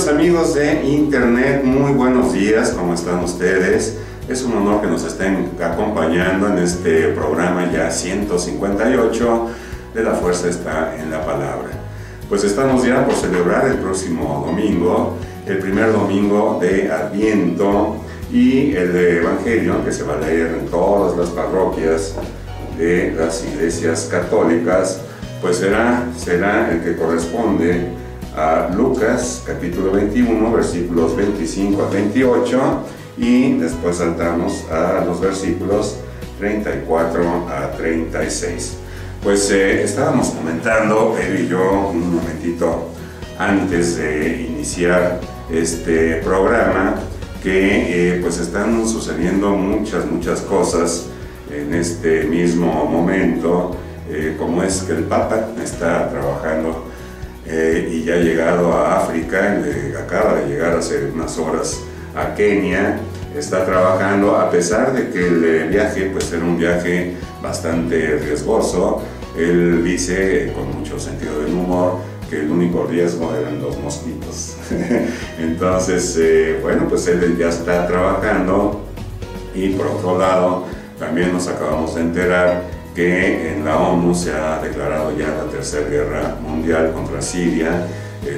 Queridos amigos de Internet, muy buenos días, ¿cómo están ustedes? Es un honor que nos estén acompañando en este programa ya 158 de La Fuerza está en la Palabra. Pues estamos ya por celebrar el próximo domingo, el primer domingo de Adviento, y el Evangelio que se va a leer en todas las parroquias de las iglesias católicas, pues será el que corresponde a Lucas capítulo 21 versículos 25 a 28, y después saltamos a los versículos 34 a 36. Pues estábamos comentando él y yo un momentito antes de iniciar este programa que pues están sucediendo muchas cosas en este mismo momento, como es que el Papa está trabajando y ya ha llegado a África, acaba de llegar hace unas horas a Kenia, está trabajando a pesar de que el viaje pues era un viaje bastante riesgoso. Él dice con mucho sentido del humor que el único riesgo eran los mosquitos. Entonces, bueno, pues él ya está trabajando, y por otro lado también nos acabamos de enterar que en la ONU se ha declarado ya la tercera guerra mundial contra Siria.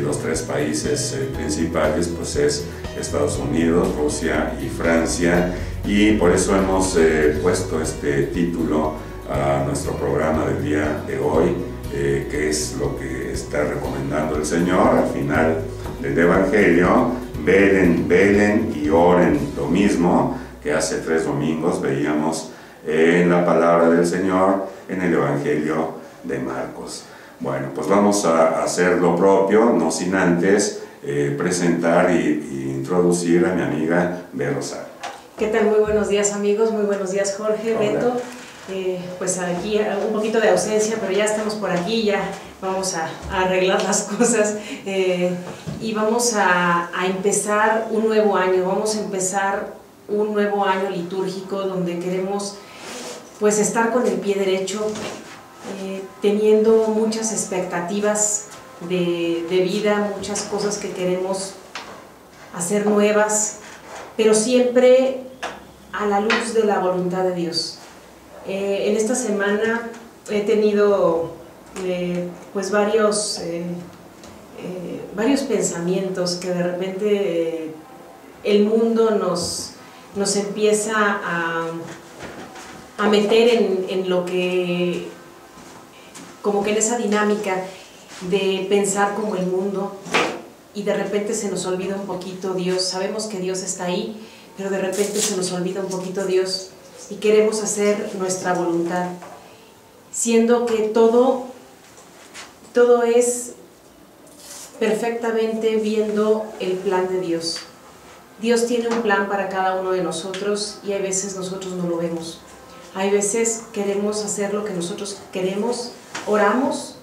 Los tres países principales pues es Estados Unidos, Rusia y Francia, y por eso hemos puesto este título a nuestro programa del día de hoy, que es lo que está recomendando el Señor al final del Evangelio: velen, velen y oren. Lo mismo que hace 3 domingos veíamos en la palabra del Señor en el Evangelio de Marcos. Bueno, pues vamos a hacer lo propio, no sin antes presentar y introducir a mi amiga Vero Sá. ¿Qué tal? Muy buenos días, amigos, muy buenos días, Jorge. Hola. Beto. Pues aquí un poquito de ausencia, pero ya estamos por aquí, ya vamos a arreglar las cosas, y vamos a empezar un nuevo año, vamos a empezar un nuevo año litúrgico donde queremos pues estar con el pie derecho, teniendo muchas expectativas de vida, muchas cosas que queremos hacer nuevas, pero siempre a la luz de la voluntad de Dios. En esta semana he tenido pues varios pensamientos que de repente el mundo nos empieza a meter en lo que, como que en esa dinámica de pensar como el mundo, y de repente se nos olvida un poquito Dios. Sabemos que Dios está ahí, pero de repente se nos olvida un poquito Dios y queremos hacer nuestra voluntad, siendo que todo es perfectamente viendo el plan de Dios. Dios tiene un plan para cada uno de nosotros, y hay veces nosotros no lo vemos. Hay veces queremos hacer lo que nosotros queremos, oramos,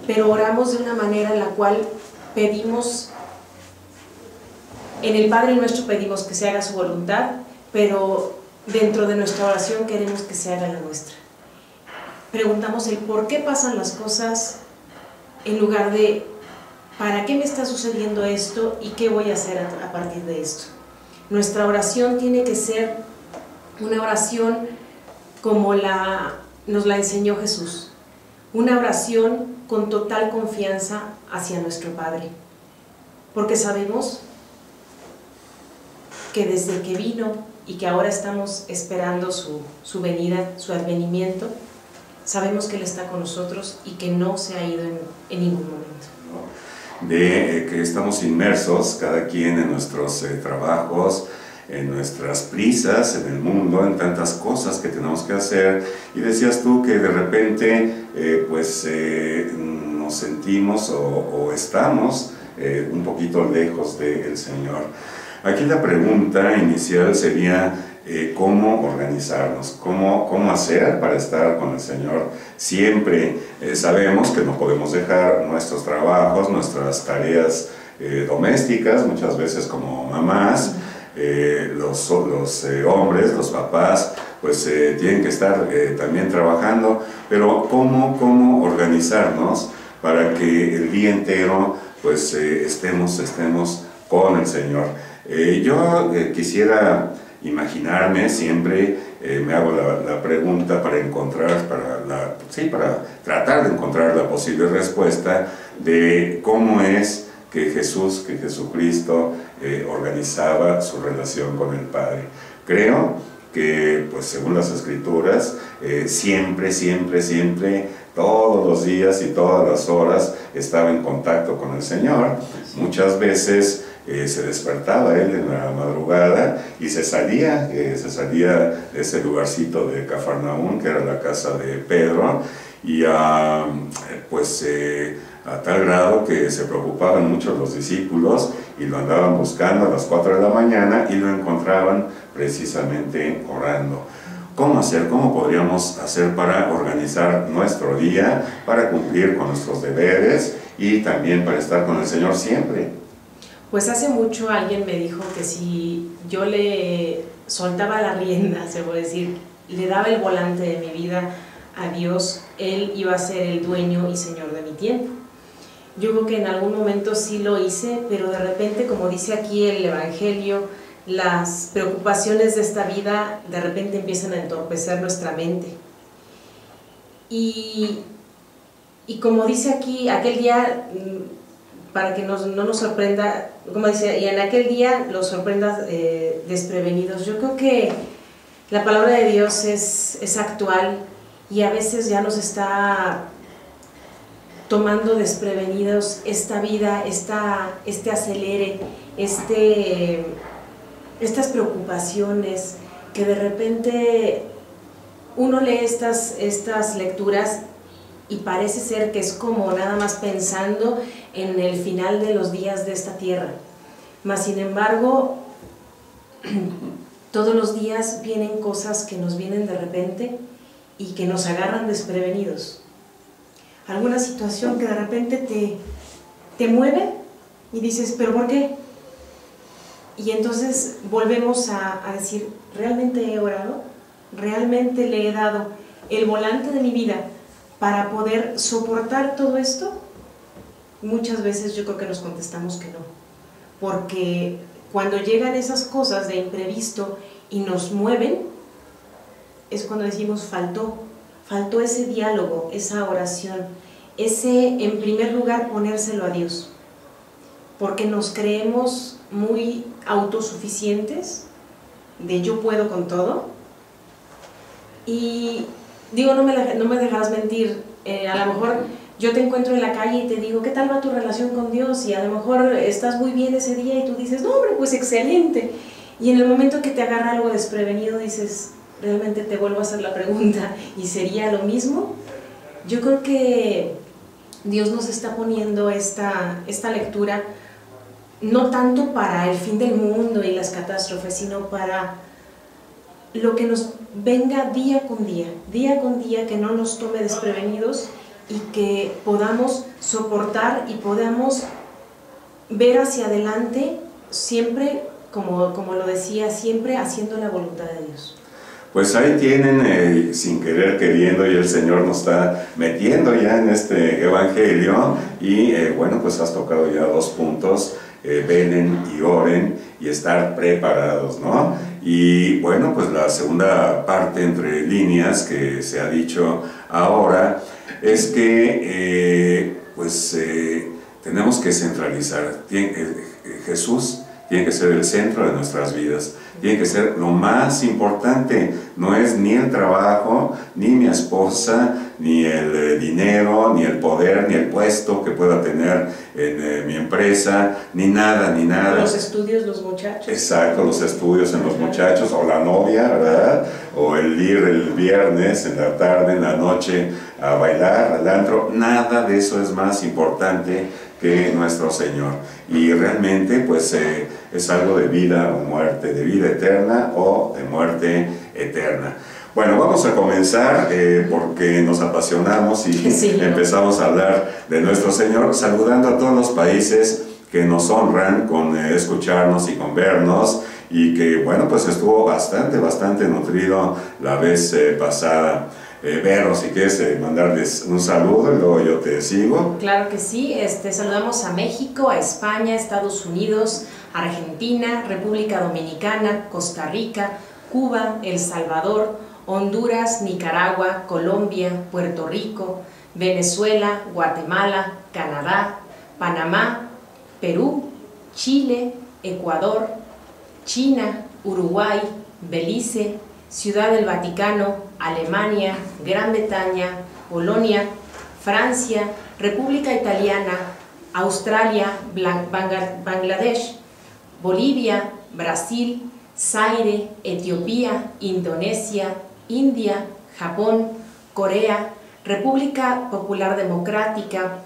pero oramos de una manera en la cual pedimos, en el Padre Nuestro pedimos que se haga su voluntad, pero dentro de nuestra oración queremos que se haga la nuestra. Preguntamos el por qué pasan las cosas en lugar de ¿para qué me está sucediendo esto y qué voy a hacer a partir de esto? Nuestra oración tiene que ser una oración como nos la enseñó Jesús, una oración con total confianza hacia nuestro Padre, porque sabemos que desde que vino y que ahora estamos esperando su venida, su advenimiento, sabemos que Él está con nosotros y que no se ha ido en ningún momento. De que estamos inmersos, cada quien en nuestros trabajos, en nuestras prisas, en el mundo, en tantas cosas que tenemos que hacer, y decías tú que de repente nos sentimos o estamos un poquito lejos del Señor. Aquí la pregunta inicial sería cómo organizarnos, cómo hacer para estar con el Señor siempre. Sabemos que no podemos dejar nuestros trabajos, nuestras tareas domésticas, muchas veces como mamás, los hombres, los papás, pues tienen que estar también trabajando, pero ¿cómo organizarnos para que el día entero pues estemos con el Señor. Yo quisiera imaginarme, siempre me hago la pregunta para encontrar, para tratar de encontrar la posible respuesta de cómo es que Jesucristo organizaba su relación con el Padre. Creo que, pues según las Escrituras, siempre, todos los días y todas las horas estaba en contacto con el Señor. Muchas veces se despertaba él en la madrugada y se salía de ese lugarcito de Cafarnaún, que era la casa de Pedro, y a tal grado que se preocupaban mucho los discípulos y lo andaban buscando a las 4 de la mañana y lo encontraban precisamente orando. ¿Cómo hacer? ¿Cómo podríamos hacer para organizar nuestro día, para cumplir con nuestros deberes y también para estar con el Señor siempre? Pues hace mucho alguien me dijo que si yo le soltaba la rienda, se puede decir, le daba el volante de mi vida a Dios, Él iba a ser el dueño y Señor de mi tiempo. Yo creo que en algún momento sí lo hice, pero de repente, como dice aquí el Evangelio, las preocupaciones de esta vida de repente empiezan a entorpecer nuestra mente. Y como dice aquí, aquel día, para que no nos sorprenda, como dice, y en aquel día los sorprendas desprevenidos. Yo creo que la palabra de Dios es actual y a veces ya nos está tomando desprevenidos esta vida, este acelere, estas preocupaciones, que de repente uno lee estas lecturas y parece ser que es como nada más pensando en el final de los días de esta tierra. Mas sin embargo, todos los días vienen cosas que nos vienen de repente y que nos agarran desprevenidos. Alguna situación que de repente te mueve y dices, ¿pero por qué? Y entonces volvemos a decir, ¿realmente he orado? ¿Realmente le he dado el volante de mi vida para poder soportar todo esto? Muchas veces yo creo que nos contestamos que no, porque cuando llegan esas cosas de imprevisto y nos mueven, es cuando decimos faltó ese diálogo, esa oración, en primer lugar ponérselo a Dios, porque nos creemos muy autosuficientes, de yo puedo con todo, y digo, no me dejarás mentir, a lo mejor yo te encuentro en la calle y te digo, ¿qué tal va tu relación con Dios? Y a lo mejor estás muy bien ese día y tú dices, no hombre, pues excelente, y en el momento que te agarra algo desprevenido dices, realmente te vuelvo a hacer la pregunta, ¿y sería lo mismo? Yo creo que Dios nos está poniendo esta lectura no tanto para el fin del mundo y las catástrofes, sino para lo que nos venga día con día, que no nos tome desprevenidos y que podamos soportar y podamos ver hacia adelante siempre, como lo decía, siempre haciendo la voluntad de Dios. Pues ahí tienen, sin querer queriendo, y el Señor nos está metiendo ya en este Evangelio, y bueno, pues has tocado ya 2 puntos, velen y oren y estar preparados, ¿no? Y bueno, pues la segunda parte entre líneas que se ha dicho ahora es que tenemos que centralizar. Jesús tiene que ser el centro de nuestras vidas, tiene que ser lo más importante. No es ni el trabajo, ni mi esposa, ni el dinero, ni el poder, ni el puesto que pueda tener en mi empresa, ni nada. Los estudios, los muchachos. Exacto, los estudios en los muchachos, o la novia, ¿verdad? O el ir el viernes en la tarde, en la noche, a bailar, al antro. Nada de eso es más importante que nuestro Señor. Y realmente pues es algo de vida o muerte, de vida eterna o de muerte eterna. Bueno, vamos a comenzar porque nos apasionamos y sí, empezamos a hablar de nuestro Señor, saludando a todos los países que nos honran con escucharnos y con vernos, y que bueno, pues estuvo bastante nutrido la vez pasada. Vero, si quieres mandarles un saludo y luego yo te sigo. Claro que sí, saludamos a México, a España, Estados Unidos, Argentina, República Dominicana, Costa Rica, Cuba, El Salvador, Honduras, Nicaragua, Colombia, Puerto Rico, Venezuela, Guatemala, Canadá, Panamá, Perú, Chile, Ecuador, China, Uruguay, Belice, Ciudad del Vaticano, Alemania, Gran Bretaña, Polonia, Francia, República Italiana, Australia, Bangladesh, Bolivia, Brasil, Zaire, Etiopía, Indonesia, India, Japón, Corea, República Popular Democrática,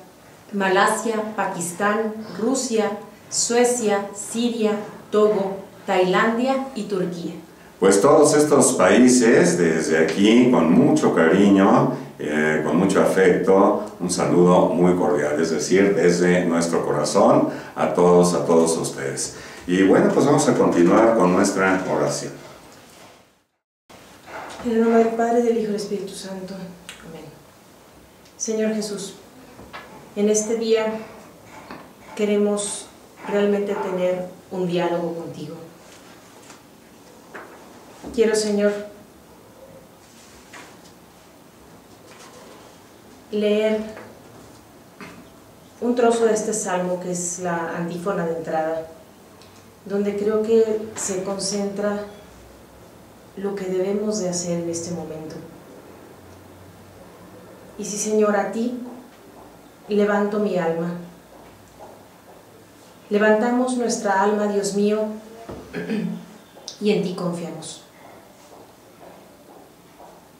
Malasia, Pakistán, Rusia, Suecia, Siria, Togo, Tailandia y Turquía. Pues todos estos países, desde aquí, con mucho cariño, con mucho afecto, un saludo muy cordial, es decir, desde nuestro corazón a todos ustedes. Y bueno, pues vamos a continuar con nuestra oración. En el nombre del Padre, del Hijo y del Espíritu Santo. Amén. Señor Jesús, en este día queremos realmente tener un diálogo contigo. Quiero, Señor, leer un trozo de este salmo que es la antífona de entrada, donde creo que se concentra lo que debemos de hacer en este momento. Y sí, Señor, a ti levanto mi alma. Levantamos nuestra alma, Dios mío, y en ti confiamos.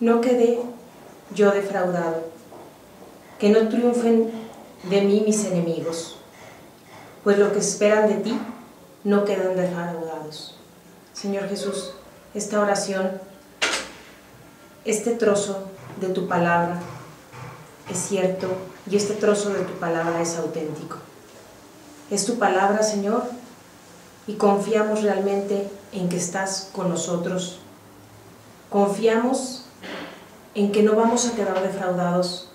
No quedé yo defraudado, que no triunfen de mí mis enemigos, pues lo que esperan de ti no quedan defraudados. Señor Jesús, esta oración, este trozo de tu palabra es cierto y este trozo de tu palabra es auténtico. Es tu palabra, Señor, y confiamos realmente en que estás con nosotros. Confiamos en que no vamos a quedar defraudados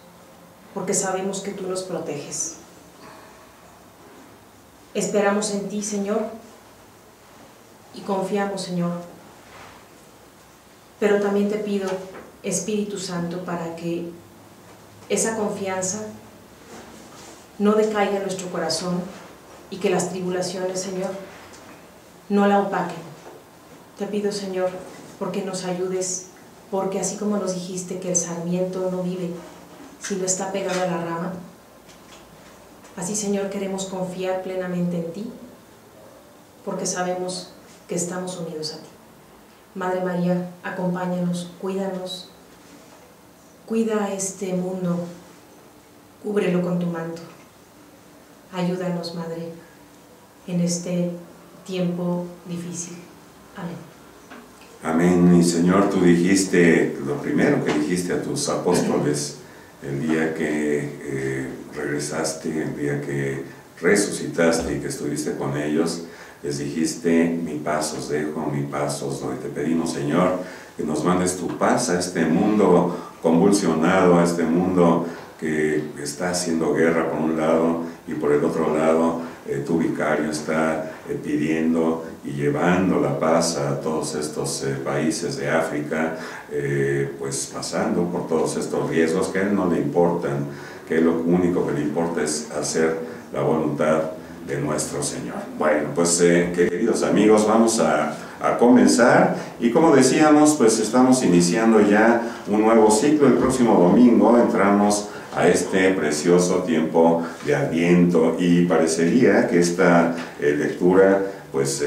porque sabemos que tú nos proteges. Esperamos en ti, Señor, y confiamos, Señor. Pero también te pido, Espíritu Santo, para que esa confianza no decaiga en nuestro corazón y que las tribulaciones, Señor, no la opaquen. Te pido, Señor, porque nos ayudes, porque así como nos dijiste que el sarmiento no vive si no está pegado a la rama, así, Señor, queremos confiar plenamente en ti, porque sabemos que estamos unidos a ti. Madre María, acompáñanos, cuídanos, cuida a este mundo, cúbrelo con tu manto. Ayúdanos, Madre, en este tiempo difícil. Amén. Amén. Y Señor, tú dijiste, lo primero que dijiste a tus apóstoles, el día que regresaste, el día que resucitaste y que estuviste con ellos, les dijiste: mi paz os dejo, mi paz os doy. Te pedimos, Señor, que nos mandes tu paz a este mundo convulsionado, a este mundo que está haciendo guerra por un lado y por el otro lado tu vicario está pidiendo y llevando la paz a todos estos países de África, pues pasando por todos estos riesgos que a él no le importan, que lo único que le importa es hacer la voluntad de nuestro Señor. Bueno, pues queridos amigos, vamos a comenzar, y como decíamos, pues estamos iniciando ya un nuevo ciclo. El próximo domingo entramos a este precioso tiempo de Adviento, y parecería que esta lectura, pues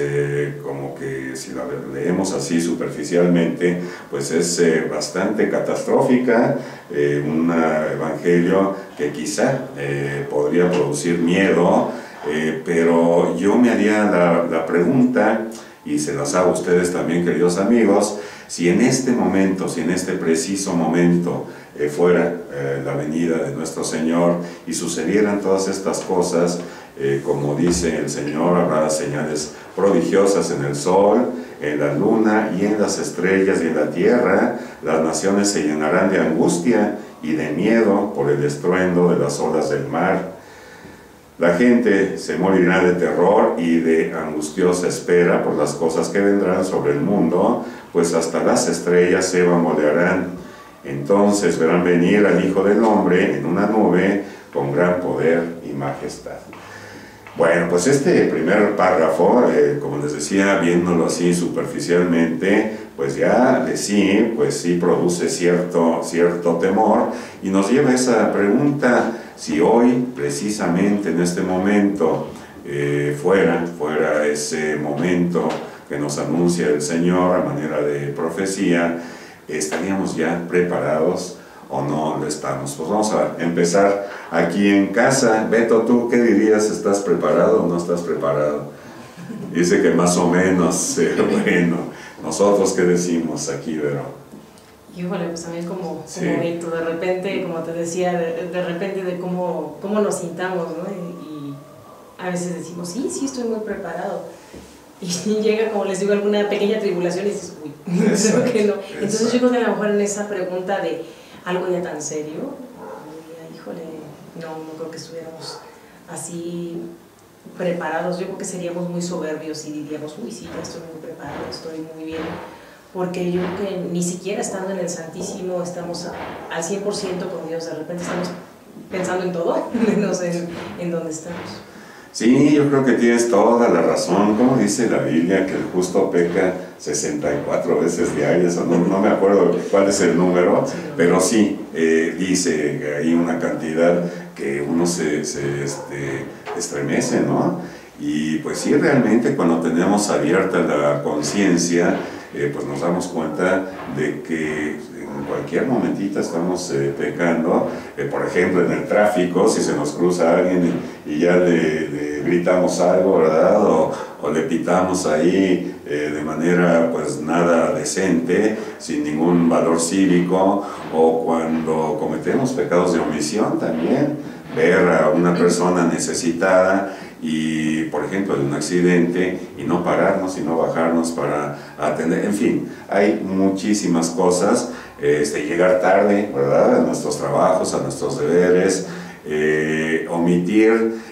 como que si la leemos así superficialmente, pues es bastante catastrófica, un evangelio que quizá podría producir miedo, pero yo me haría la pregunta, y se las hago a ustedes también, queridos amigos, si en este momento, si en este preciso momento fuera la venida de nuestro Señor y sucedieran todas estas cosas, como dice el Señor, habrá señales prodigiosas en el sol, en la luna y en las estrellas y en la tierra. Las naciones se llenarán de angustia y de miedo por el estruendo de las olas del mar. La gente se morirá de terror y de angustiosa espera por las cosas que vendrán sobre el mundo, pues hasta las estrellas se bambolearán. Entonces verán venir al Hijo del Hombre en una nube con gran poder y majestad. Bueno, pues este primer párrafo, como les decía, viéndolo así superficialmente, pues ya de sí, pues sí produce cierto temor y nos lleva a esa pregunta: si hoy, precisamente en este momento, fuera ese momento que nos anuncia el Señor a manera de profecía, ¿estaríamos ya preparados o no lo estamos? Pues vamos a empezar aquí en casa. Beto, ¿tú qué dirías? ¿Estás preparado o no estás preparado? Dice que más o menos, bueno, nosotros qué decimos aquí, Vero. Híjole, pues también como Sí. Beto, de repente, como te decía, de repente de cómo nos sintamos, ¿no? Y a veces decimos, sí, estoy muy preparado. Y llega, como les digo, alguna pequeña tribulación y dices, uy, creo que no. Entonces yo creo que a lo mejor en esa pregunta de algo ya tan serio, híjole, no creo que estuviéramos así preparados. Yo creo que seríamos muy soberbios y diríamos, uy, sí, ya estoy muy preparado, estoy muy bien. Porque yo creo que ni siquiera estando en el Santísimo estamos al 100% con Dios. De repente estamos pensando en todo, menos en dónde estamos. Sí, yo creo que tienes toda la razón. Como dice la Biblia, que el justo peca 64 veces diarias, o no me acuerdo cuál es el número, sí, no, pero sí, dice ahí una cantidad que uno se estremece, ¿no? Y pues sí, realmente cuando tenemos abierta la conciencia, pues nos damos cuenta de que en cualquier momentito estamos pecando. Por ejemplo, en el tráfico, si se nos cruza alguien y ya le gritamos algo, ¿verdad? O le pitamos ahí de manera pues nada decente, sin ningún valor cívico, o cuando cometemos pecados de omisión también, ver a una persona necesitada y, por ejemplo, de un accidente y no pararnos y no bajarnos para atender. En fin, hay muchísimas cosas. Llegar tarde, ¿verdad?, a nuestros trabajos, a nuestros deberes, omitir.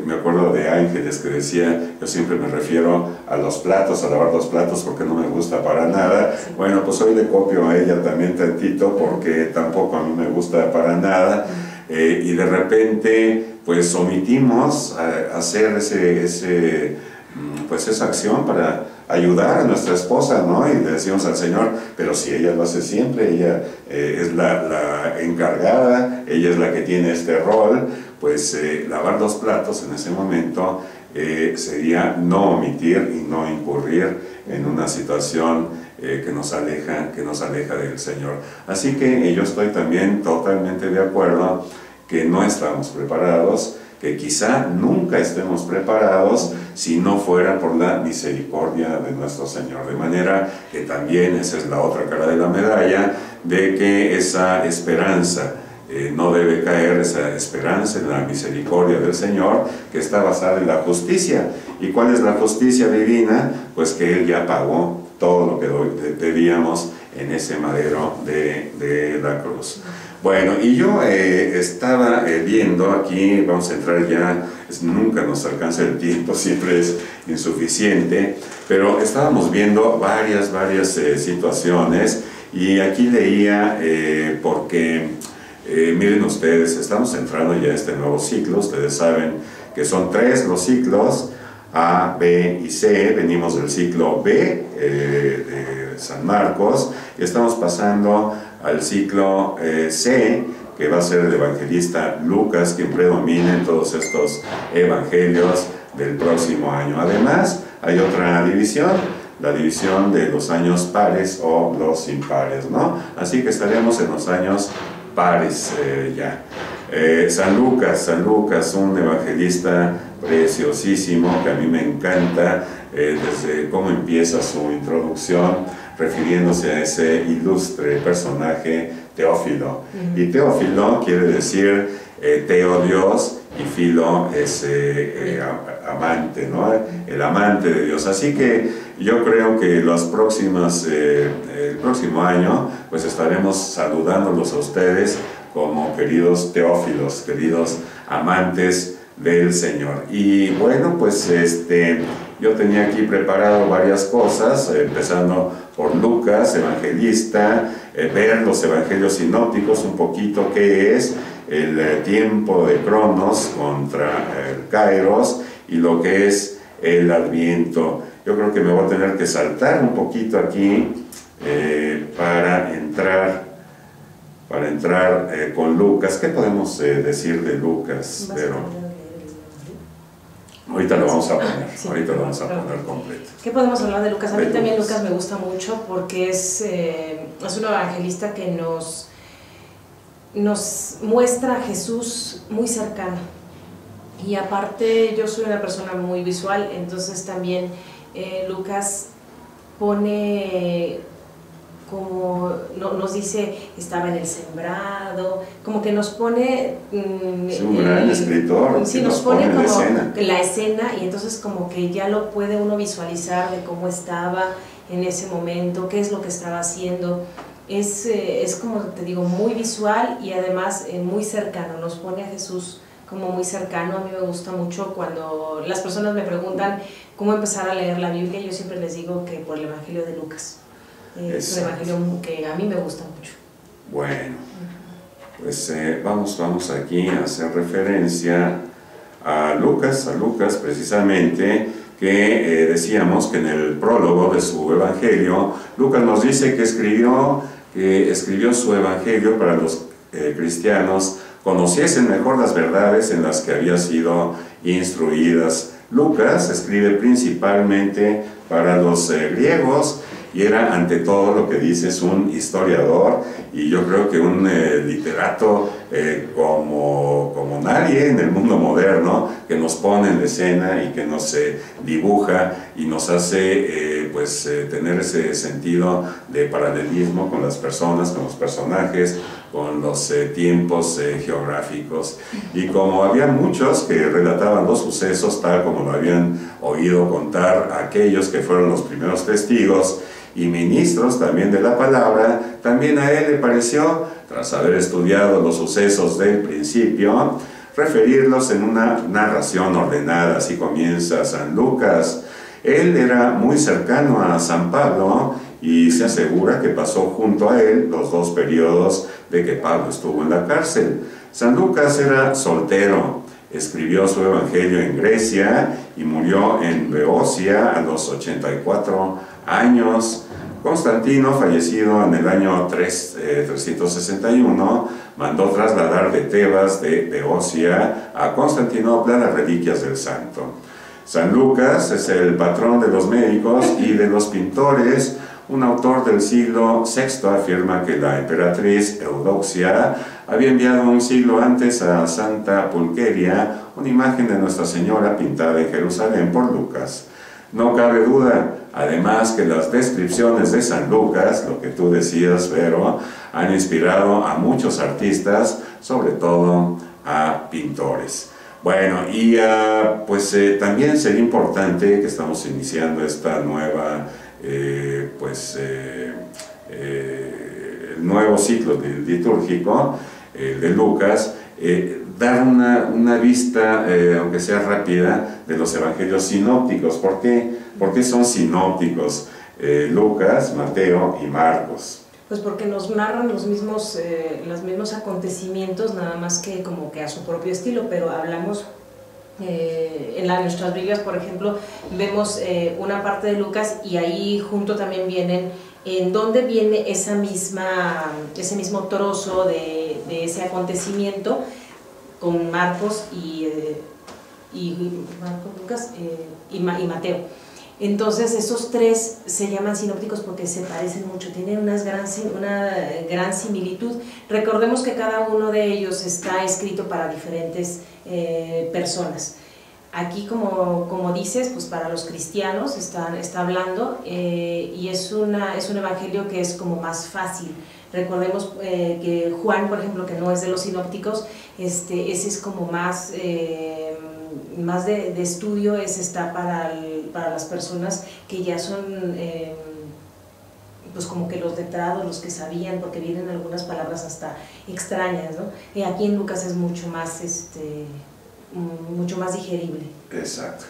Me acuerdo de Ángeles que decía, yo siempre me refiero a los platos, a lavar los platos porque no me gusta para nada. Bueno, pues hoy le copio a ella también tantito porque tampoco a mí me gusta para nada. Y de repente pues omitimos hacer esa acción para ayudar a nuestra esposa, ¿no? Y le decimos al Señor, pero si ella lo hace siempre, ella es la encargada, ella es la que tiene este rol, pues lavar los platos en ese momento sería no omitir y no incurrir en una situación que nos aleja del Señor. Así que yo estoy también totalmente de acuerdo que no estamos preparados, que quizá nunca estemos preparados si no fuera por la misericordia de nuestro Señor. De manera que también esa es la otra cara de la medalla, de que esa esperanza no debe caer, esa esperanza en la misericordia del Señor, que está basada en la justicia. ¿Y cuál es la justicia divina? Pues que Él ya pagó todo lo que debíamos en ese madero de la cruz. Bueno, y yo estaba viendo aquí, vamos a entrar ya, nunca nos alcanza el tiempo, siempre es insuficiente, pero estábamos viendo varias situaciones, y aquí leía porque, miren ustedes, estamos entrando ya a este nuevo ciclo. Ustedes saben que son 3 los ciclos, A, B y C. Venimos del ciclo B de San Marcos y estamos pasando al ciclo C, que va a ser el evangelista Lucas, quien predomina en todos estos evangelios del próximo año. Además, hay otra división, la división de los años pares o los impares, ¿no? Así que estaremos en los años pares ya. San Lucas, un evangelista preciosísimo que a mí me encanta, desde cómo empieza su introducción refiriéndose a ese ilustre personaje Teófilo. Y Teófilo quiere decir Teo Dios y Filo es amante, ¿no? El amante de Dios. Así que Yo creo que el próximo año pues estaremos saludándolos a ustedes como queridos teófilos, queridos amantes del Señor. Y bueno, pues yo tenía aquí preparado varias cosas, empezando por Lucas, evangelista, ver los evangelios sinópticos, un poquito qué es el tiempo de Cronos contra el Kairos y lo que es el Adviento. Yo creo que me voy a tener que saltar un poquito aquí para entrar con Lucas. ¿Qué podemos decir de Lucas? Pero ahorita lo vamos a poner, ahorita lo vamos a poner completo. ¿Qué podemos hablar de Lucas? A mí también Lucas me gusta mucho porque es un evangelista que nos muestra a Jesús muy cercano. Y aparte yo soy una persona muy visual, entonces también Lucas pone como nos dice, estaba en el sembrado, como que nos pone... es un gran escritor, sí, nos pone como la escena y entonces como que ya lo puede uno visualizar de cómo estaba en ese momento, qué es lo que estaba haciendo. Es como te digo, muy visual y además muy cercano, nos pone a Jesús como muy cercano. A mí me gusta mucho cuando las personas me preguntan cómo empezar a leer la Biblia, yo siempre les digo que por el Evangelio de Lucas. Es un evangelio que a mí me gusta mucho. Bueno, pues vamos aquí a hacer referencia a Lucas precisamente, que decíamos que en el prólogo de su evangelio, Lucas nos dice que escribió su evangelio para los cristianos conociesen mejor las verdades en las que había sido instruidas. Lucas escribe principalmente para los griegos y era ante todo lo que dice es un historiador y yo creo que un literato como nadie en el mundo moderno, que nos pone en la escena y que nos dibuja y nos hace tener ese sentido de paralelismo con las personas, con los personajes, con los tiempos geográficos. Y como había muchos que relataban los sucesos tal como lo habían oído contar aquellos que fueron los primeros testigos y ministros también de la palabra, también a él le pareció, tras haber estudiado los sucesos del principio, referirlos en una narración ordenada. Así comienza San Lucas. Él era muy cercano a San Pablo y se asegura que pasó junto a él los dos periodos de que Pablo estuvo en la cárcel. San Lucas era soltero, escribió su evangelio en Grecia y murió en Beocia a los 84 años. Constantino, fallecido en el año 361, mandó trasladar de Tebas de Beocia a Constantinopla las reliquias del santo. San Lucas es el patrón de los médicos y de los pintores. Un autor del siglo VI afirma que la emperatriz Eudoxia había enviado un siglo antes a Santa Pulqueria una imagen de Nuestra Señora pintada en Jerusalén por Lucas. No cabe duda, además, que las descripciones de San Lucas, lo que tú decías, Vero, han inspirado a muchos artistas, sobre todo a pintores. Bueno, y también sería importante que estamos iniciando esta nueva, el nuevo ciclo litúrgico de Lucas, dar una vista, aunque sea rápida, de los evangelios sinópticos. ¿Por qué? ¿Por qué son sinópticos? Lucas, Mateo y Marcos. Pues porque nos narran los mismos acontecimientos, nada más que como que a su propio estilo, pero hablamos en nuestras Biblias, por ejemplo, vemos una parte de Lucas y ahí junto también vienen en dónde viene ese mismo trozo de ese acontecimiento con Marcos Lucas y Mateo. Entonces esos tres se llaman sinópticos porque se parecen mucho, tienen una gran similitud. Recordemos que cada uno de ellos está escrito para diferentes personas. Aquí, como dices, pues para los cristianos está hablando y es un evangelio que es como más fácil. Recordemos que Juan, por ejemplo, que no es de los sinópticos, ese es como más más de estudio está para las personas que ya son pues como que los letrados, los que sabían, porque vienen algunas palabras hasta extrañas, ¿no? Aquí en Lucas es mucho más digerible. Exacto.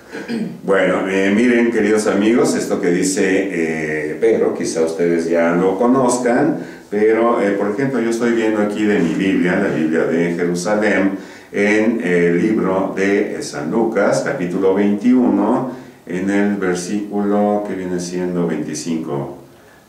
Bueno, miren, queridos amigos, esto que dice Pedro, quizá ustedes ya lo conozcan, pero por ejemplo yo estoy viendo aquí de mi Biblia, la Biblia de Jerusalén, en el libro de San Lucas, capítulo 21, en el versículo que viene siendo 25,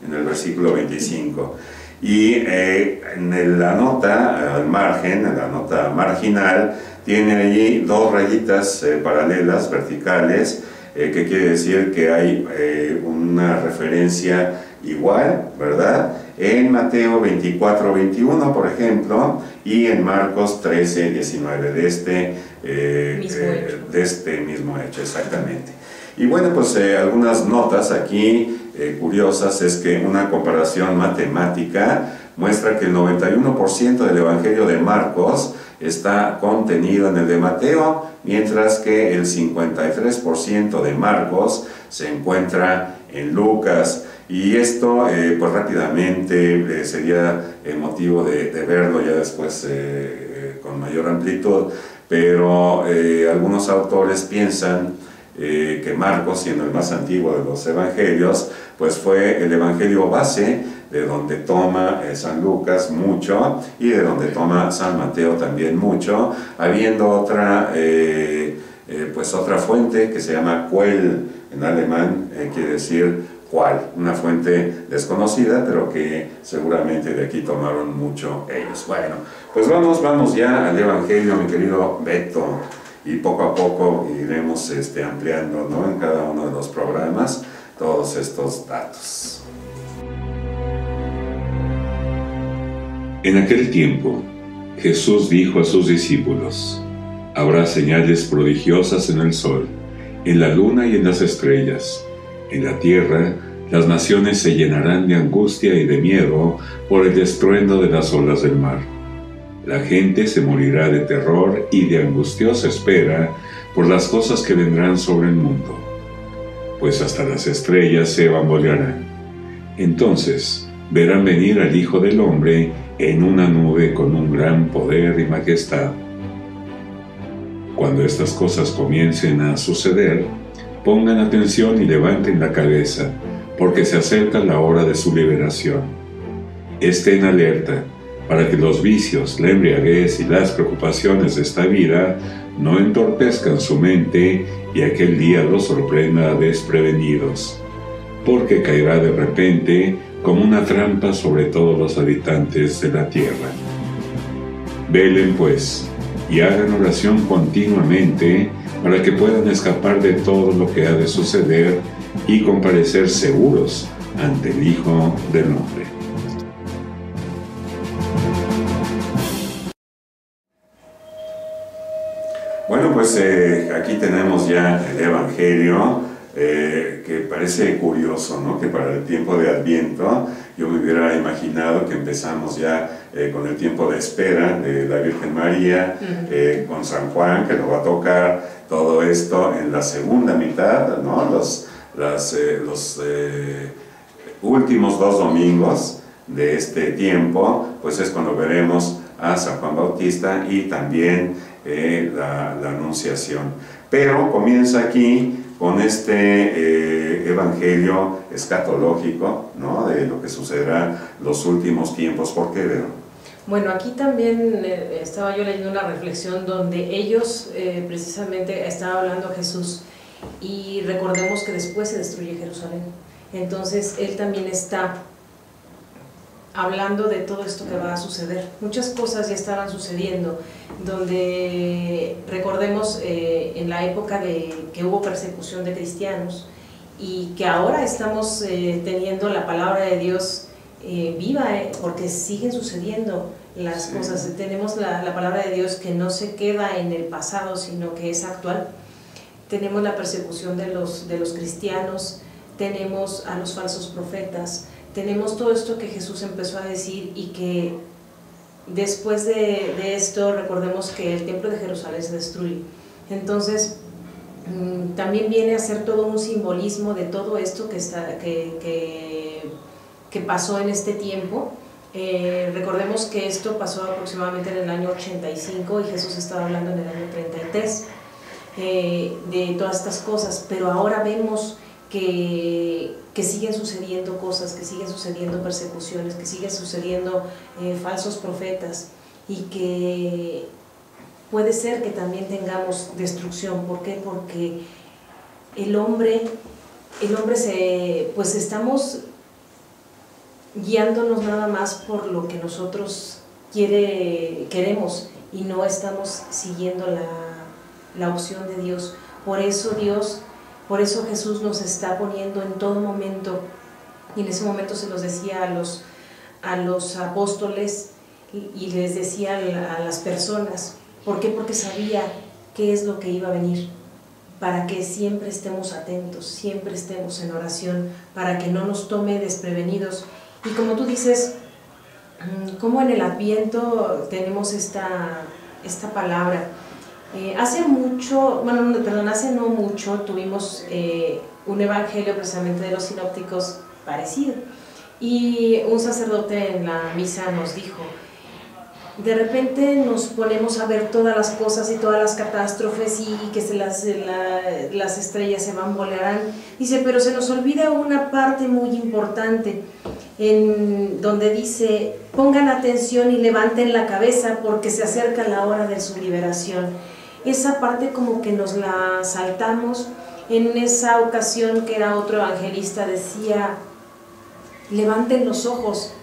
en el versículo 25. Y en la nota al margen, en la nota marginal, tiene allí dos rayitas paralelas, verticales, que quiere decir que hay una referencia igual, ¿verdad? En Mateo 24, 21, por ejemplo, y en Marcos 13, 19, de este mismo hecho, exactamente. Y bueno, pues algunas notas aquí curiosas es que una comparación matemática muestra que el 91% del Evangelio de Marcos está contenido en el de Mateo, mientras que el 53% de Marcos se encuentra en Lucas. Y esto, pues rápidamente sería motivo de verlo ya después con mayor amplitud, pero algunos autores piensan que Marcos, siendo el más antiguo de los evangelios, pues fue el evangelio base, de donde toma San Lucas mucho y de donde toma San Mateo también mucho, habiendo otra fuente que se llama Quell, en alemán quiere decir cuál, una fuente desconocida, pero que seguramente de aquí tomaron mucho ellos. Bueno, pues vamos ya al evangelio, mi querido Beto, y poco a poco iremos ampliando, ¿no?, en cada uno de los programas todos estos datos. En aquel tiempo, Jesús dijo a sus discípulos: habrá señales prodigiosas en el sol, en la luna y en las estrellas. En la tierra, las naciones se llenarán de angustia y de miedo por el estruendo de las olas del mar. La gente se morirá de terror y de angustiosa espera por las cosas que vendrán sobre el mundo, pues hasta las estrellas se bambolearán. Entonces verán venir al Hijo del Hombre en una nube con un gran poder y majestad. Cuando estas cosas comiencen a suceder, pongan atención y levanten la cabeza, porque se acerca la hora de su liberación. Estén alerta, para que los vicios, la embriaguez y las preocupaciones de esta vida no entorpezcan su mente y aquel día los sorprenda desprevenidos, porque caerá de repente como una trampa sobre todos los habitantes de la tierra. Velen pues, y hagan oración continuamente para que puedan escapar de todo lo que ha de suceder y comparecer seguros ante el Hijo del Hombre. Bueno, pues aquí tenemos ya el Evangelio, que parece curioso, ¿no?, que para el tiempo de Adviento yo me hubiera imaginado que empezamos ya con el tiempo de espera de la Virgen María, con San Juan, que nos va a tocar todo esto en la segunda mitad, ¿no?, los últimos 2 domingos de este tiempo, pues es cuando veremos a San Juan Bautista y también la Anunciación. Pero comienza aquí con este evangelio escatológico, ¿no?, de lo que sucederá los últimos tiempos. ¿Por qué, Vero? Bueno, aquí también estaba yo leyendo una reflexión donde ellos precisamente estaba hablando a Jesús, y recordemos que después se destruye Jerusalén. Entonces él también está hablando de todo esto que va a suceder. Muchas cosas ya estaban sucediendo, donde recordemos en la época de que hubo persecución de cristianos, y que ahora estamos teniendo la palabra de Dios viva, porque siguen sucediendo las cosas. Tenemos la palabra de Dios que no se queda en el pasado, sino que es actual. Tenemos la persecución de los cristianos, tenemos a los falsos profetas, tenemos todo esto que Jesús empezó a decir, y que después de esto recordemos que el templo de Jerusalén se destruye. Entonces, también viene a ser todo un simbolismo de todo esto que pasó en este tiempo. Recordemos que esto pasó aproximadamente en el año 85 y Jesús estaba hablando en el año 33 de todas estas cosas, pero ahora vemos que siguen sucediendo cosas, que siguen sucediendo persecuciones, que siguen sucediendo falsos profetas, y que puede ser que también tengamos destrucción. ¿Por qué? Porque el hombre pues estamos guiándonos nada más por lo que nosotros queremos, y no estamos siguiendo la opción de Dios. Por eso Jesús nos está poniendo en todo momento, y en ese momento se los decía a los apóstoles y les decía a las personas. ¿Por qué? Porque sabía qué es lo que iba a venir, para que siempre estemos atentos, siempre estemos en oración, para que no nos tome desprevenidos. Y como tú dices, como en el Adviento tenemos esta palabra. Hace no mucho tuvimos un evangelio precisamente de los sinópticos parecido, y un sacerdote en la misa nos dijo: de repente nos ponemos a ver todas las cosas y todas las catástrofes, y que las estrellas se bambolearán. Dice, pero se nos olvida una parte muy importante, en donde dice: pongan atención y levanten la cabeza, porque se acerca la hora de su liberación. Esa parte como que nos la saltamos. En esa ocasión, que era otro evangelista, decía: levanten los ojos,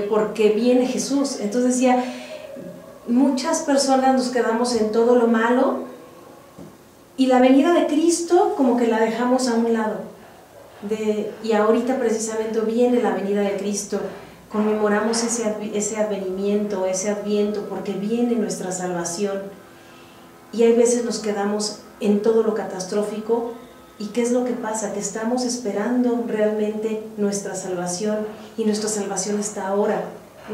porque viene Jesús. Entonces decía, muchas personas nos quedamos en todo lo malo, y la venida de Cristo como que la dejamos a un lado. Y ahorita precisamente viene la venida de Cristo, conmemoramos ese advenimiento, ese adviento, porque viene nuestra salvación. Y hay veces nos quedamos en todo lo catastrófico. ¿Y qué es lo que pasa? Que estamos esperando realmente nuestra salvación, y nuestra salvación está ahora,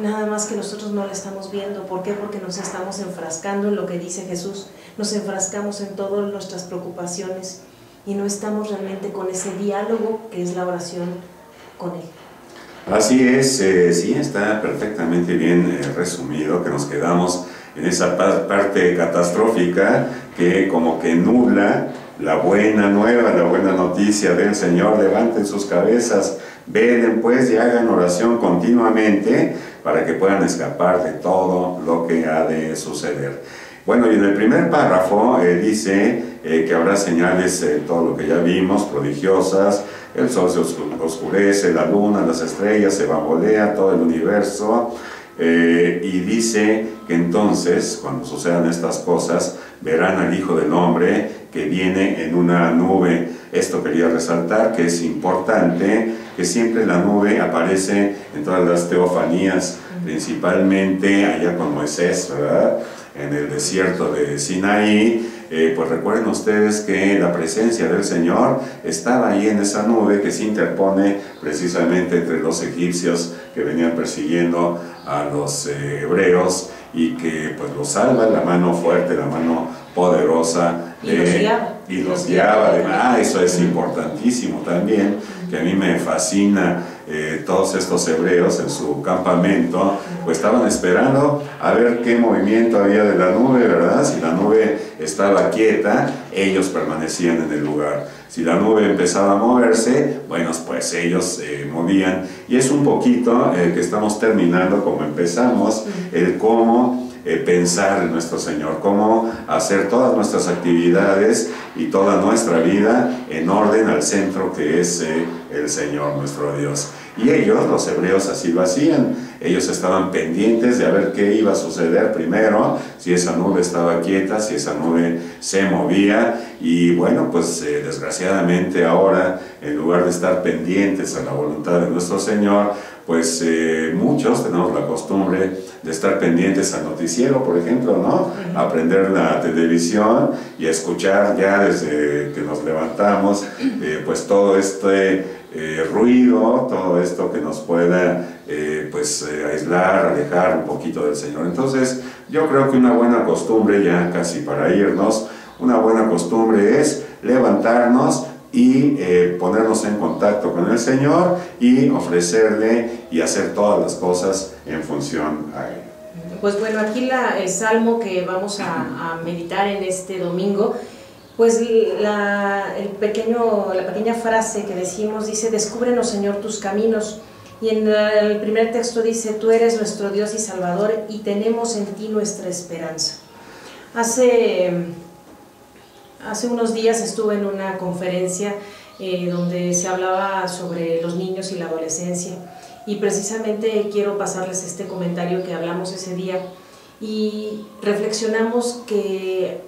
nada más que nosotros no la estamos viendo. ¿Por qué? Porque nos estamos enfrascando en lo que dice Jesús, nos enfrascamos en todas nuestras preocupaciones, y no estamos realmente con ese diálogo que es la oración con Él. Así es, sí, está perfectamente bien resumido, que nos quedamos en esa parte catastrófica que como que nubla la buena nueva, la buena noticia del Señor. Levanten sus cabezas, velen pues y hagan oración continuamente para que puedan escapar de todo lo que ha de suceder. Bueno, y en el primer párrafo dice que habrá señales, todo lo que ya vimos, prodigiosas. El sol se oscurece, la luna, las estrellas, se bambolea todo el universo. Y dice que entonces, cuando sucedan estas cosas, verán al Hijo del Hombre que viene en una nube. Esto quería resaltar, que es importante, que siempre la nube aparece en todas las teofanías, principalmente allá con Moisés, ¿verdad?, en el desierto de Sinaí. Pues recuerden ustedes que la presencia del Señor estaba ahí en esa nube que se interpone precisamente entre los egipcios que venían persiguiendo a los hebreos, y que pues los salva la mano fuerte, la mano poderosa, y los guiaba. Eso es importantísimo también, que a mí me fascina. Todos estos hebreos en su campamento pues estaban esperando a ver qué movimiento había de la nube, ¿verdad? Si la nube estaba quieta, ellos permanecían en el lugar. Si la nube empezaba a moverse, bueno, pues ellos se movían. Y es un poquito que estamos terminando como empezamos, el cómo pensar en nuestro Señor, cómo hacer todas nuestras actividades y toda nuestra vida en orden al centro que es el Señor nuestro Dios. Y ellos, los hebreos, así lo hacían. Ellos estaban pendientes de a ver qué iba a suceder primero, si esa nube estaba quieta, si esa nube se movía. Y bueno, pues desgraciadamente ahora, en lugar de estar pendientes a la voluntad de nuestro Señor, pues muchos tenemos la costumbre de estar pendientes al noticiero, por ejemplo, ¿no? Aprender la televisión y escuchar ya desde que nos levantamos, pues todo este ruido, todo esto que nos pueda aislar, alejar un poquito del Señor. Entonces yo creo que una buena costumbre, ya casi para irnos, una buena costumbre es levantarnos y ponernos en contacto con el Señor y ofrecerle y hacer todas las cosas en función a Él. Pues bueno, aquí el salmo que vamos a meditar en este domingo, pues la pequeña frase que decimos dice: descúbrenos, Señor, tus caminos. Y en el primer texto dice: tú eres nuestro Dios y Salvador y tenemos en ti nuestra esperanza. Hace unos días estuve en una conferencia donde se hablaba sobre los niños y la adolescencia, y precisamente quiero pasarles este comentario que hablamos ese día, y reflexionamos que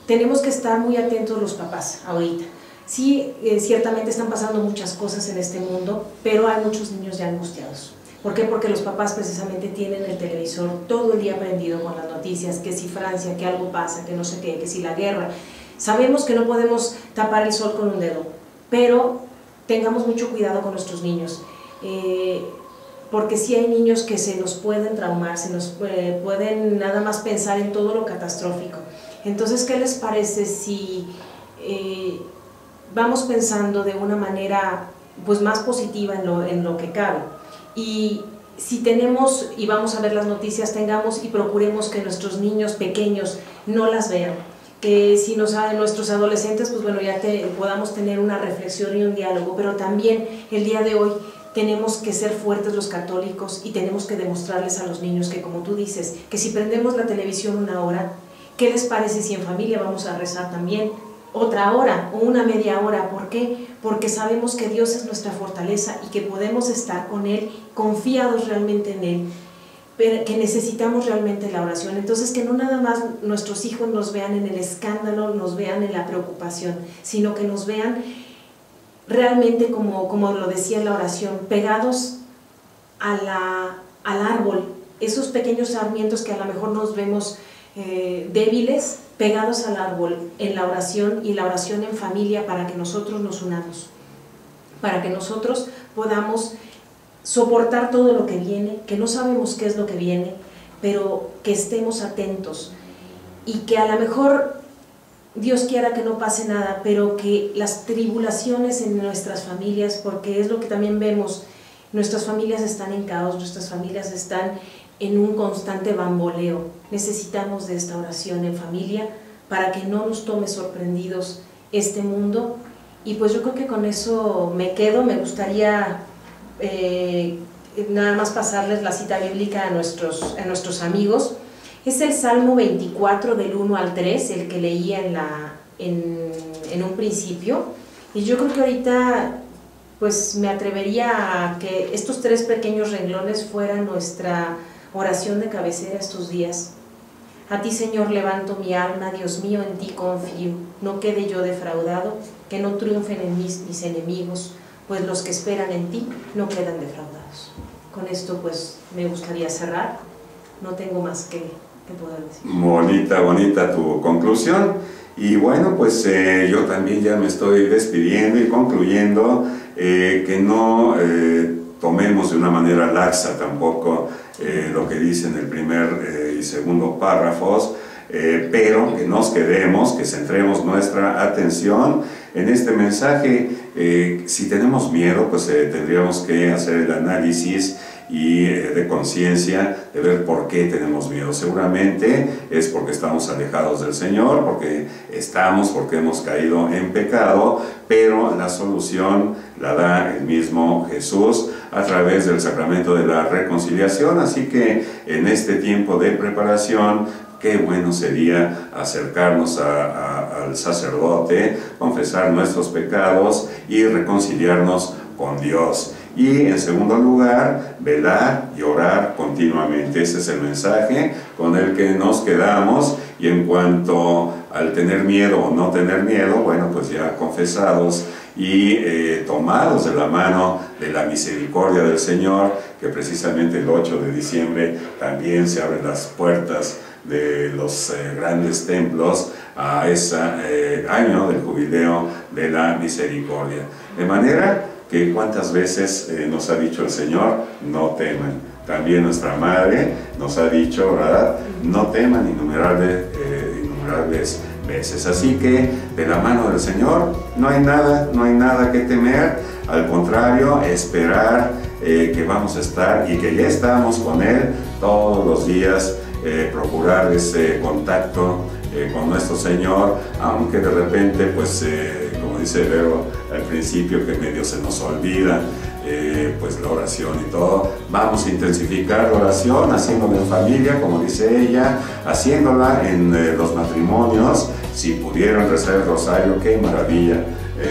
tenemos que estar muy atentos los papás ahorita. Sí, ciertamente están pasando muchas cosas en este mundo, pero hay muchos niños ya angustiados. ¿Por qué? Porque los papás precisamente tienen el televisor todo el día prendido con las noticias, que si Francia, que algo pasa, que no sé qué, que si la guerra. Sabemos que no podemos tapar el sol con un dedo, pero tengamos mucho cuidado con nuestros niños, porque sí hay niños que se nos pueden traumar, se nos pueden nada más pensar en todo lo catastrófico. Entonces, ¿qué les parece si vamos pensando de una manera pues más positiva en lo que cabe? Y si tenemos y vamos a ver las noticias, tengamos y procuremos que nuestros niños pequeños no las vean, que si nuestros adolescentes, pues bueno, ya podamos tener una reflexión y un diálogo, pero también el día de hoy tenemos que ser fuertes los católicos y tenemos que demostrarles a los niños que, como tú dices, que si prendemos la televisión una hora, ¿qué les parece si en familia vamos a rezar también otra hora o una media hora? ¿Por qué? Porque sabemos que Dios es nuestra fortaleza y que podemos estar con Él, confiados realmente en Él, pero que necesitamos realmente la oración. Entonces, que no nada más nuestros hijos nos vean en el escándalo, nos vean en la preocupación, sino que nos vean realmente, como lo decía en la oración, pegados al árbol, esos pequeños sarmientos que a lo mejor nos vemos débiles, pegados al árbol en la oración, y la oración en familia, para que nosotros nos unamos, para que nosotros podamos soportar todo lo que viene, que no sabemos qué es lo que viene, pero que estemos atentos, y que a lo mejor Dios quiera que no pase nada, pero que las tribulaciones en nuestras familias, porque es lo que también vemos, nuestras familias están en caos, nuestras familias están en un constante bamboleo. Necesitamos de esta oración en familia para que no nos tome sorprendidos este mundo. Y pues yo creo que con eso me quedo. Me gustaría nada más pasarles la cita bíblica a nuestros amigos. Es el Salmo 24 del 1 al 3, el que leía en un principio, y yo creo que ahorita pues me atrevería a que estos 3 pequeños renglones fueran nuestra oración de cabecera estos días. A ti, Señor, levanto mi alma, Dios mío, en ti confío, no quede yo defraudado, que no triunfen en mí mis enemigos, pues los que esperan en ti no quedan defraudados. Con esto pues me gustaría cerrar, no tengo más que poder decir. Bonita tu conclusión. Y bueno, pues yo también ya me estoy despidiendo y concluyendo, que no tomemos de una manera laxa tampoco lo que dicen el primer y segundo párrafos, pero que nos quedemos, que centremos nuestra atención en este mensaje. Si tenemos miedo, pues tendríamos que hacer el análisis y de conciencia, de ver por qué tenemos miedo. Seguramente es porque estamos alejados del Señor, porque hemos caído en pecado, pero la solución la da el mismo Jesús a través del sacramento de la reconciliación. Así que en este tiempo de preparación, qué bueno sería acercarnos al sacerdote, confesar nuestros pecados y reconciliarnos con Dios. Y en segundo lugar, velar y orar continuamente. Ese es el mensaje con el que nos quedamos. Y en cuanto al tener miedo o no tener miedo, bueno, pues ya confesados y tomados de la mano de la misericordia del Señor, que precisamente el 8 de diciembre también se abren las puertas de los grandes templos a ese año del jubileo de la misericordia. De manera que cuántas veces nos ha dicho el Señor, no teman. También nuestra Madre nos ha dicho, ¿verdad? No teman innumerables veces. Así que de la mano del Señor no hay nada que temer. Al contrario, esperar que vamos a estar y que ya estamos con Él todos los días, procurar ese contacto con nuestro Señor, aunque de repente, pues, como dice Vero al principio, que medio se nos olvida pues la oración y todo. Vamos a intensificar la oración, haciéndola en familia, como dice ella, haciéndola en los matrimonios. Si pudieran rezar el rosario, qué maravilla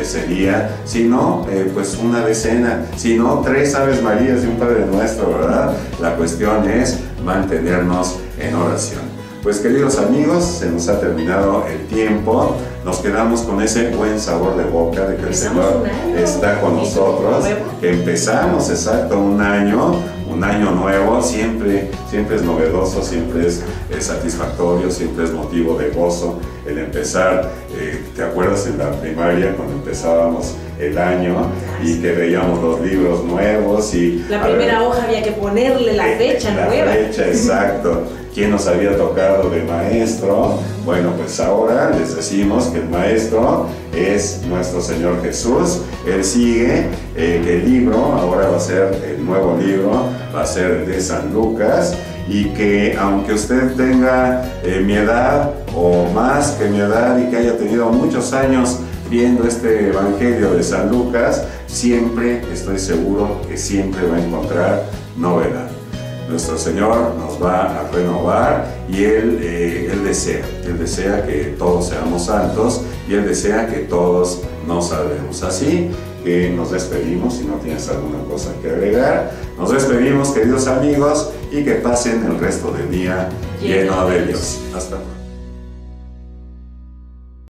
sería. Si no, pues una decena, si no, 3 Aves Marías y un Padre Nuestro, ¿verdad? La cuestión es mantenernos en oración. Pues queridos amigos, se nos ha terminado el tiempo, nos quedamos con ese buen sabor de boca de que el Señor está con nosotros, que empezamos exacto un año nuevo, siempre es novedoso, siempre es satisfactorio, siempre es motivo de gozo el empezar. ¿Te acuerdas en la primaria cuando empezábamos el año y que veíamos los libros nuevos? Y la primera hoja había que ponerle la fecha nueva. La fecha, exacto. ¿Quién nos había tocado de maestro? Bueno, pues ahora les decimos que el maestro es nuestro Señor Jesús. Él sigue, el libro ahora va a ser el nuevo libro, va a ser el de San Lucas, y que aunque usted tenga mi edad o más que mi edad y que haya tenido muchos años viendo este Evangelio de San Lucas, siempre, estoy seguro que siempre va a encontrar novedad. Nuestro Señor nos va a renovar y Él desea que todos seamos santos y Él desea que todos nos salvemos. Así que nos despedimos, si no tienes alguna cosa que agregar. Nos despedimos, queridos amigos, y que pasen el resto del día lleno de Dios. Hasta luego.